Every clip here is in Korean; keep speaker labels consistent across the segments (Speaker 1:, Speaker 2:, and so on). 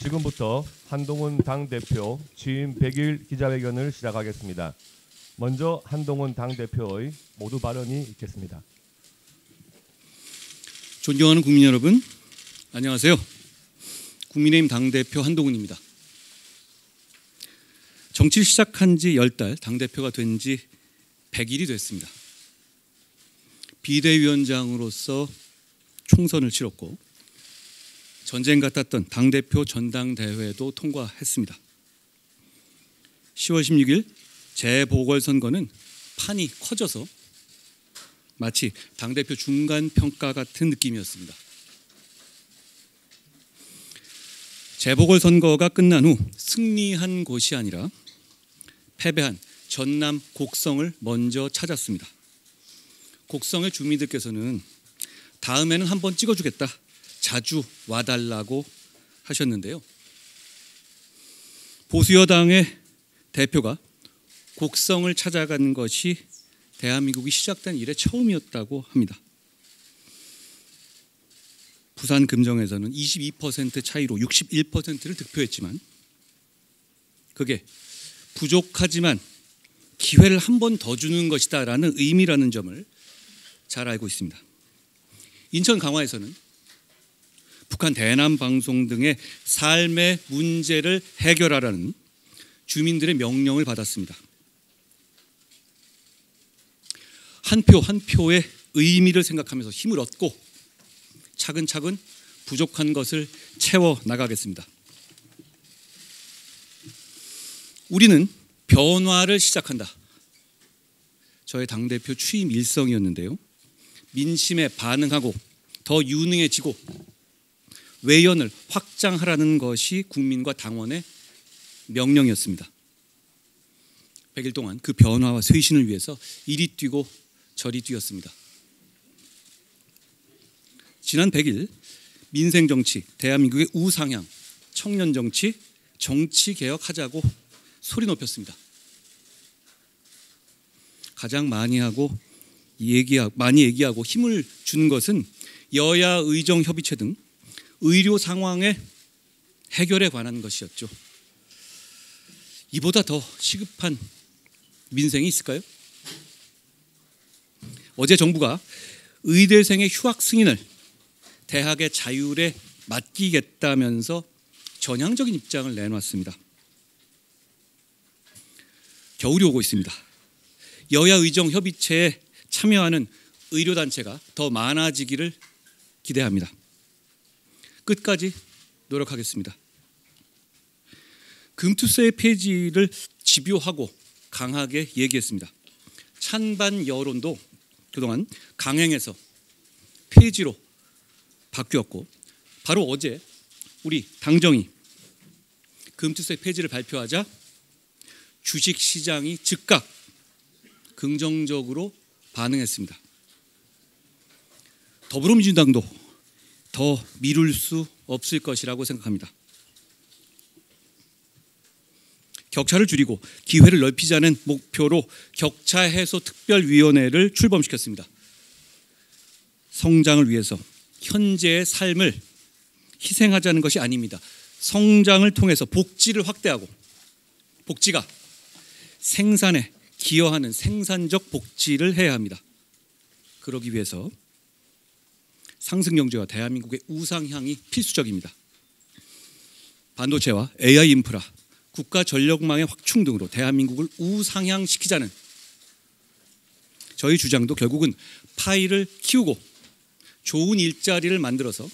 Speaker 1: 지금부터 한동훈 당대표 취임 100일 기자회견을 시작하겠습니다. 먼저 한동훈 당대표의 모두 발언이 있겠습니다.
Speaker 2: 존경하는 국민 여러분, 안녕하세요. 국민의힘 당대표 한동훈입니다. 정치를 시작한 지 10달, 당대표가 된 지 100일이 됐습니다. 비대위원장으로서 총선을 치렀고 전쟁 같았던 당대표 전당대회도 통과했습니다. 10월 16일 재보궐선거는 판이 커져서 마치 당대표 중간평가 같은 느낌이었습니다. 재보궐선거가 끝난 후 승리한 곳이 아니라 패배한 전남 곡성을 먼저 찾았습니다. 곡성의 주민들께서는 다음에는 한번 찍어주겠다, 자주 와달라고 하셨는데요. 보수여당의 대표가 곡성을 찾아간 것이 대한민국이 시작된 이래 처음이었다고 합니다. 부산 금정에서는 22% 차이로 61%를 득표했지만 그게 부족하지만 기회를 한 번 더 주는 것이다 라는 의미라는 점을 잘 알고 있습니다. 인천 강화에서는 북한 대남 방송 등의 삶의 문제를 해결하라는 주민들의 명령을 받았습니다. 한 표 한 표의 의미를 생각하면서 힘을 얻고 차근차근 부족한 것을 채워 나가겠습니다. 우리는 변화를 시작한다. 저의 당대표 취임 일성이었는데요. 민심에 반응하고 더 유능해지고 외연을 확장하라는 것이 국민과 당원의 명령이었습니다. 100일 동안 그 변화와 쇄신을 위해서 이리 뛰고 저리 뛰었습니다. 지난 100일 민생정치, 대한민국의 우상향, 청년정치, 정치개혁하자고 소리 높였습니다. 가장 많이 얘기하고 힘을 준 것은 여야 의정협의체 등 의료 상황의 해결에 관한 것이었죠. 이보다 더 시급한 민생이 있을까요? 어제 정부가 의대생의 휴학 승인을 대학의 자율에 맡기겠다면서 전향적인 입장을 내놨습니다. 겨울이 오고 있습니다. 여야 의정협의체에 참여하는 의료단체가 더 많아지기를 기대합니다. 끝까지 노력하겠습니다. 금투세 폐지를 집요하고 강하게 얘기했습니다. 찬반 여론도 그동안 강행해서 폐지로 바뀌었고 바로 어제 우리 당정이 금투세 폐지를 발표하자 주식시장이 즉각 긍정적으로 반응했습니다. 더불어민주당도 더 미룰 수 없을 것이라고 생각합니다. 격차를 줄이고 기회를 넓히자는 목표로 격차 해소 특별위원회를 출범시켰습니다. 성장을 위해서 현재의 삶을 희생하자는 것이 아닙니다. 성장을 통해서 복지를 확대하고 복지가 생산에 기여하는 생산적 복지를 해야 합니다. 그러기 위해서 상승경제와 대한민국의 우상향이 필수적입니다. 반도체와 AI 인프라, 국가 전력망의 확충 등으로 대한민국을 우상향시키자는 저희 주장도 결국은 파이를 키우고 좋은 일자리를 만들어서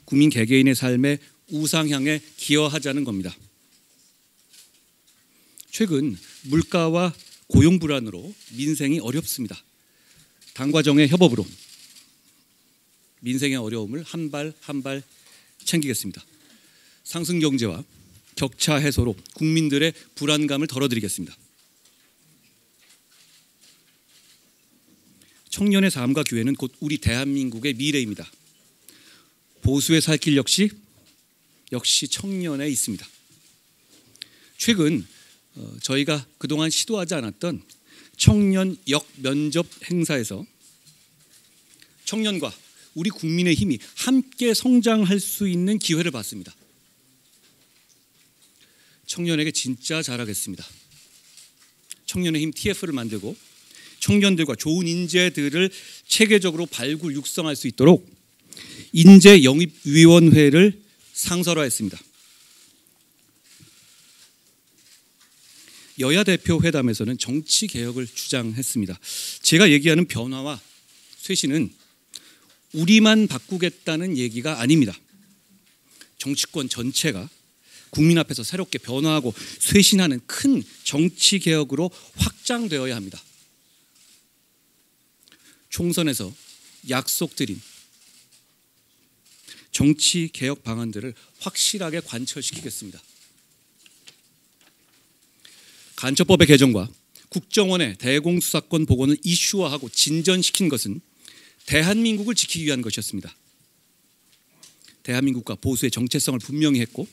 Speaker 2: 국민 개개인의 삶의 우상향에 기여하자는 겁니다. 최근 물가와 고용 불안으로 민생이 어렵습니다. 당과 정의 협업으로 민생의 어려움을 한 발 한 발 챙기겠습니다. 상승 경제와 격차 해소로 국민들의 불안감을 덜어드리겠습니다. 청년의 삶과 기회는 곧 우리 대한민국의 미래입니다. 보수의 살 길 역시 청년에 있습니다. 최근 저희가 그동안 시도하지 않았던 청년 역면접 행사에서 청년과 우리 국민의 힘이 함께 성장할 수 있는 기회를 받습니다. 청년에게 진짜 잘하겠습니다. 청년의 힘 TF를 만들고 청년들과 좋은 인재들을 체계적으로 발굴 육성할 수 있도록 인재영입위원회를 상설화했습니다. 여야 대표 회담에서는 정치 개혁을 주장했습니다. 제가 얘기하는 변화와 쇄신은 우리만 바꾸겠다는 얘기가 아닙니다. 정치권 전체가 국민 앞에서 새롭게 변화하고 쇄신하는 큰 정치 개혁으로 확장되어야 합니다. 총선에서 약속드린 정치 개혁 방안들을 확실하게 관철시키겠습니다. 간첩법의 개정과 국정원의 대공수사권 복원을 이슈화하고 진전시킨 것은 대한민국을 지키기 위한 것이었습니다. 대한민국과 보수의 정체성을 분명히 했고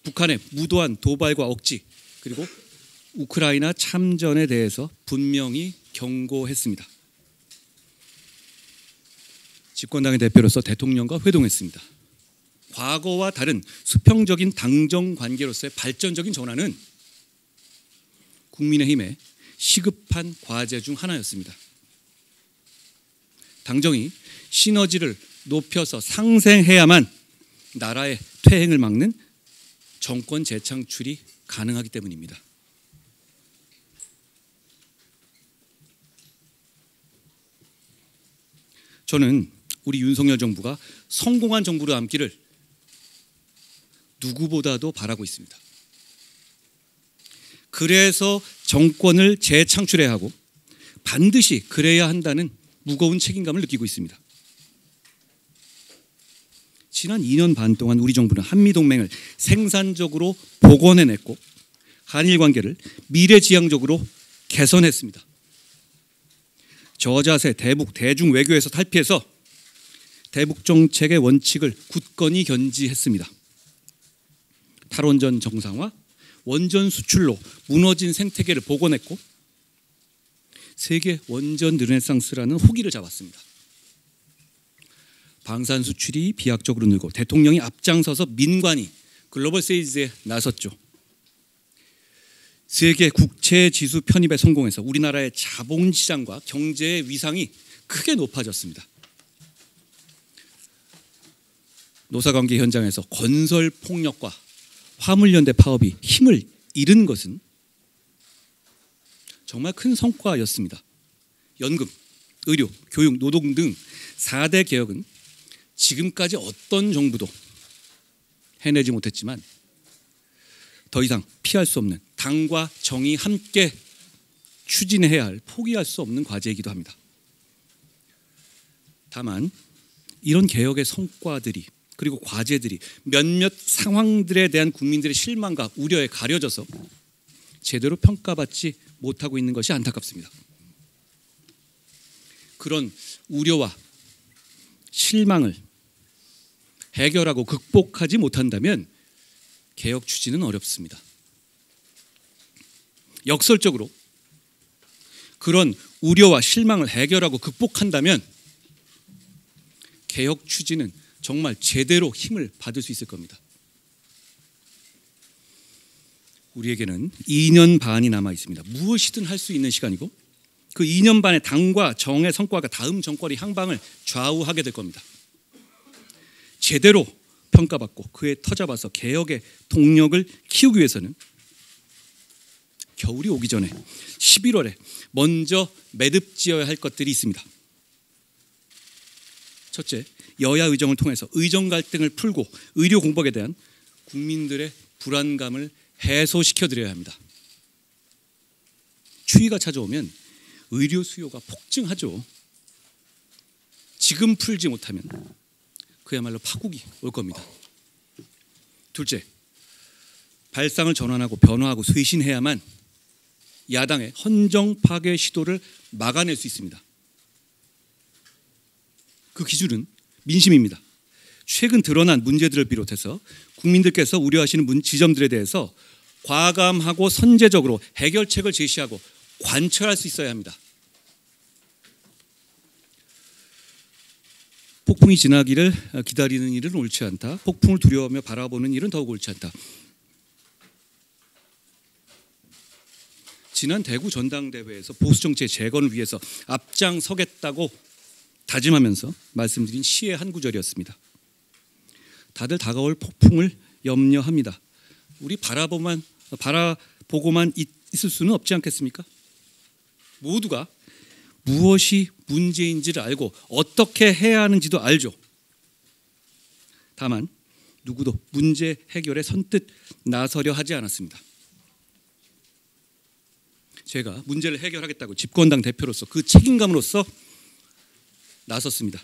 Speaker 2: 북한의 무도한 도발과 억지 그리고 우크라이나 참전에 대해서 분명히 경고했습니다. 집권당의 대표로서 대통령과 회동했습니다. 과거와 다른 수평적인 당정 관계로서의 발전적인 전환은 국민의힘의 시급한 과제 중 하나였습니다. 당정이 시너지를 높여서 상생해야만 나라의 퇴행을 막는 정권 재창출이 가능하기 때문입니다. 저는 우리 윤석열 정부가 성공한 정부로 남기를 누구보다도 바라고 있습니다. 그래서 정권을 재창출해야 하고 반드시 그래야 한다는 무거운 책임감을 느끼고 있습니다. 지난 2년 반 동안 우리 정부는 한미동맹을 생산적으로 복원해냈고 한일 관계를 미래지향적으로 개선했습니다. 저자세 대북 대중 외교에서 탈피해서 대북 정책의 원칙을 굳건히 견지했습니다. 탈원전 정상화, 원전 수출로 무너진 생태계를 복원했고 세계 원전 르네상스라는 호기를 잡았습니다. 방산 수출이 비약적으로 늘고 대통령이 앞장서서 민관이 글로벌 세이즈에 나섰죠. 세계 국채 지수 편입에 성공해서 우리나라의 자본시장과 경제의 위상이 크게 높아졌습니다. 노사관계 현장에서 건설 폭력과 화물연대 파업이 힘을 잃은 것은 정말 큰 성과였습니다. 연금, 의료, 교육, 노동 등 4대 개혁은 지금까지 어떤 정부도 해내지 못했지만 더 이상 피할 수 없는 당과 정이 함께 추진해야 할 포기할 수 없는 과제이기도 합니다. 다만 이런 개혁의 성과들이 그리고 과제들이 몇몇 상황들에 대한 국민들의 실망과 우려에 가려져서 제대로 평가받지 못하고 있는 것이 안타깝습니다. 그런 우려와 실망을 해결하고 극복하지 못한다면 개혁 추진은 어렵습니다. 역설적으로 그런 우려와 실망을 해결하고 극복한다면 개혁 추진은 정말 제대로 힘을 받을 수 있을 겁니다. 우리에게는 2년 반이 남아 있습니다. 무엇이든 할 수 있는 시간이고 그 2년 반의 당과 정의 성과가 다음 정권의 향방을 좌우하게 될 겁니다. 제대로 평가받고 그에 터잡아서 개혁의 동력을 키우기 위해서는 겨울이 오기 전에 11월에 먼저 매듭지어야 할 것들이 있습니다. 첫째, 여야 의정을 통해서 의정 갈등을 풀고 의료 공백에 대한 국민들의 불안감을 해소시켜드려야 합니다. 추위가 찾아오면 의료 수요가 폭증하죠. 지금 풀지 못하면 그야말로 파국이 올 겁니다. 둘째, 발상을 전환하고 변화하고 쇄신해야만 야당의 헌정 파괴 시도를 막아낼 수 있습니다. 그 기준은 민심입니다. 최근 드러난 문제들을 비롯해서 국민들께서 우려하시는 지점들에 대해서 과감하고 선제적으로 해결책을 제시하고 관철할 수 있어야 합니다. 폭풍이 지나기를 기다리는 일은 옳지 않다. 폭풍을 두려워하며 바라보는 일은 더욱 옳지 않다. 지난 대구 전당대회에서 보수 정치의 재건을 위해서 앞장서겠다고 다짐하면서 말씀드린 시의 한 구절이었습니다. 다들 다가올 폭풍을 염려합니다. 우리 바라보고만 있을 수는 없지 않겠습니까? 모두가 무엇이 문제인지를 알고 어떻게 해야 하는지도 알죠. 다만 누구도 문제 해결에 선뜻 나서려 하지 않았습니다. 제가 문제를 해결하겠다고 집권당 대표로서 그 책임감으로서 나섰습니다.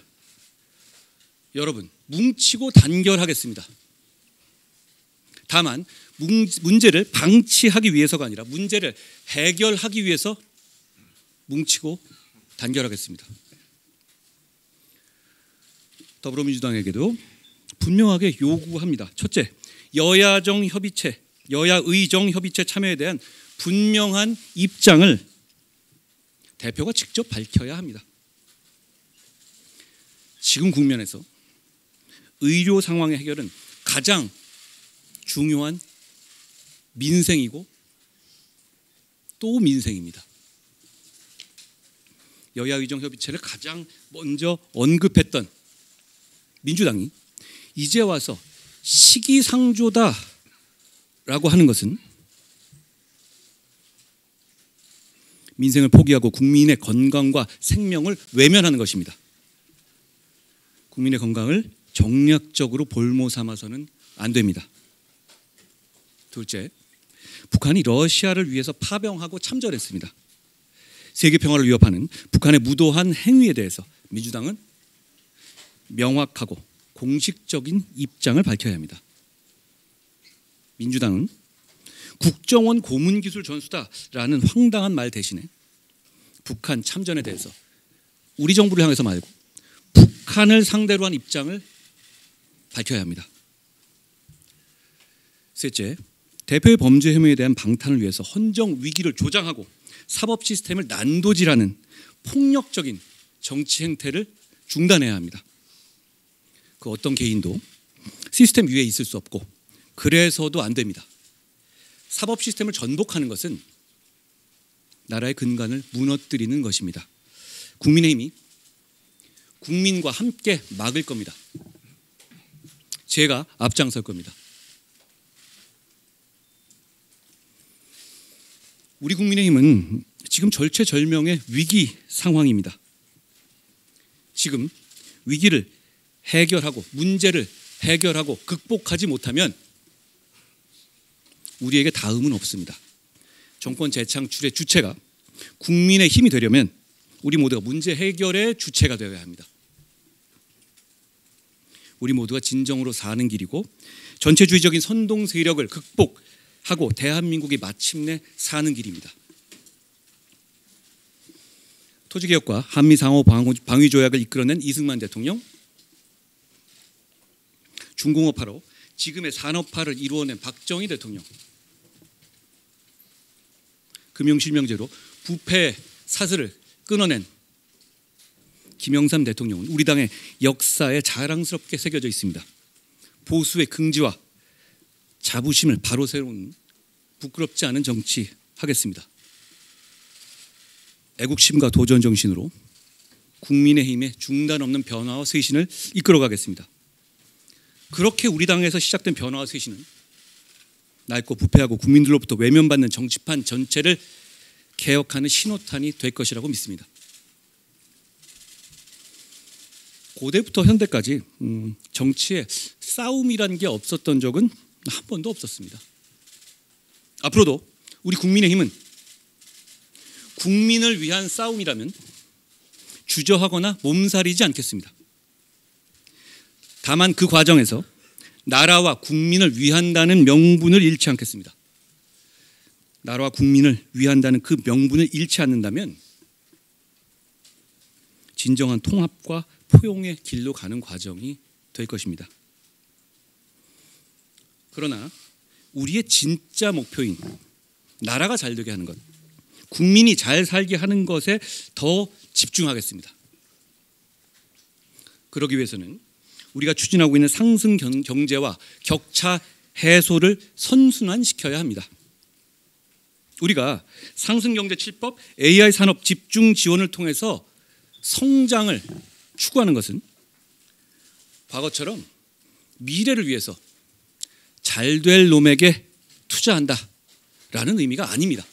Speaker 2: 여러분, 뭉치고 단결하겠습니다. 다만 문제를 방치하기 위해서가 아니라 문제를 해결하기 위해서 뭉치고 단결하겠습니다. 더불어민주당에게도 분명하게 요구합니다. 첫째, 여야의정 협의체 참여에 대한 분명한 입장을 대표가 직접 밝혀야 합니다. 지금 국면에서 의료 상황의 해결은 가장 중요한 민생이고 또 민생입니다. 여야의정 협의체를 가장 먼저 언급했던 민주당이 이제 와서 시기상조다라고 하는 것은 민생을 포기하고 국민의 건강과 생명을 외면하는 것입니다. 국민의 건강을 정략적으로 볼모 삼아서는 안 됩니다. 둘째, 북한이 러시아를 위해서 파병하고 참전했습니다. 세계 평화를 위협하는 북한의 무도한 행위에 대해서 민주당은 명확하고 공식적인 입장을 밝혀야 합니다. 민주당은 국정원 고문기술 전수다라는 황당한 말 대신에 북한 참전에 대해서 우리 정부를 향해서 말고 북한을 상대로 한 입장을 밝혀야 합니다. 셋째, 대표의 범죄 혐의에 대한 방탄을 위해서 헌정 위기를 조장하고 사법 시스템을 난도질하는 폭력적인 정치 행태를 중단해야 합니다. 그 어떤 개인도 시스템 위에 있을 수 없고 그래서도 안 됩니다. 사법 시스템을 전복하는 것은 나라의 근간을 무너뜨리는 것입니다. 국민의힘이 국민과 함께 막을 겁니다. 제가 앞장설 겁니다. 우리 국민의힘은 지금 절체절명의 위기 상황입니다. 지금 위기를 해결하고 문제를 해결하고 극복하지 못하면 우리에게 다음은 없습니다. 정권 재창출의 주체가 국민의 힘이 되려면 우리 모두가 문제 해결의 주체가 되어야 합니다. 우리 모두가 진정으로 사는 길이고 전체주의적인 선동 세력을 극복하고 대한민국이 마침내 사는 길입니다. 토지개혁과 한미상호 방위조약을 이끌어낸 이승만 대통령, 중공업화로 지금의 산업화를 이루어낸 박정희 대통령, 금융실명제로 부패 사슬을 끊어낸 김영삼 대통령은 우리 당의 역사에 자랑스럽게 새겨져 있습니다. 보수의 긍지와 자부심을 바로 세우는 부끄럽지 않은 정치 하겠습니다. 애국심과 도전 정신으로 국민의힘의 중단 없는 변화와 쇄신을 이끌어가겠습니다. 그렇게 우리 당에서 시작된 변화와 쇄신은 낡고 부패하고 국민들로부터 외면받는 정치판 전체를 개혁하는 신호탄이 될 것이라고 믿습니다. 고대부터 현대까지 정치에 싸움이라는 게 없었던 적은 한 번도 없었습니다. 앞으로도 우리 국민의힘은 국민을 위한 싸움이라면 주저하거나 몸살이지 않겠습니다. 다만 그 과정에서 나라와 국민을 위한다는 명분을 잃지 않겠습니다. 나라와 국민을 위한다는 그 명분을 잃지 않는다면 진정한 통합과 포용의 길로 가는 과정이 될 것입니다. 그러나 우리의 진짜 목표인 나라가 잘 되게 하는 것, 국민이 잘 살게 하는 것에 더 집중하겠습니다. 그러기 위해서는 우리가 추진하고 있는 상승 경제와 격차 해소를 선순환시켜야 합니다. 우리가 상승경제 7법 AI 산업 집중 지원을 통해서 성장을 추구하는 것은 과거처럼 미래를 위해서 잘 될 놈에게 투자한다라는 의미가 아닙니다.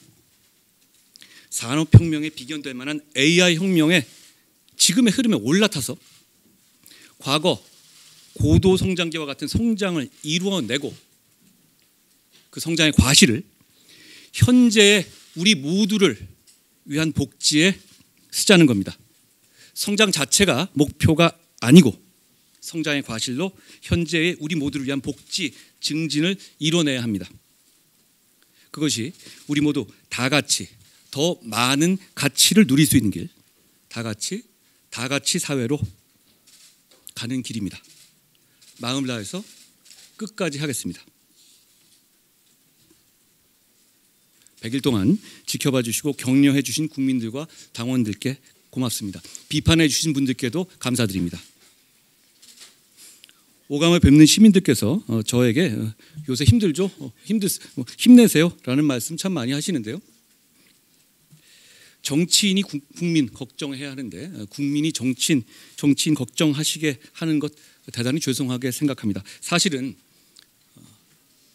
Speaker 2: 산업혁명에 비견될 만한 AI 혁명에 지금의 흐름에 올라타서 과거 고도 성장기와 같은 성장을 이루어내고 그 성장의 과실을 현재의 우리 모두를 위한 복지에 쓰자는 겁니다. 성장 자체가 목표가 아니고 성장의 과실로 현재의 우리 모두를 위한 복지 증진을 이뤄내야 합니다. 그것이 우리 모두 다 같이 더 많은 가치를 누릴 수 있는 길, 다 같이 사회로 가는 길입니다. 마음을 다해서 끝까지 하겠습니다. 100일 동안 지켜봐 주시고 격려해 주신 국민들과 당원들께 고맙습니다. 비판해 주신 분들께도 감사드립니다. 오감을 뵙는 시민들께서 저에게 요새 힘들죠? 힘내세요 라는 말씀 참 많이 하시는데요. 정치인이 국민 걱정해야 하는데 국민이 정치인 걱정하시게 하는 것 대단히 죄송하게 생각합니다. 사실은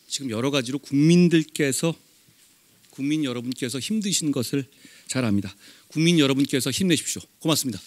Speaker 2: 지금 여러 가지로 국민 여러분께서 힘드신 것을 잘 압니다. 국민 여러분께서 힘내십시오. 고맙습니다.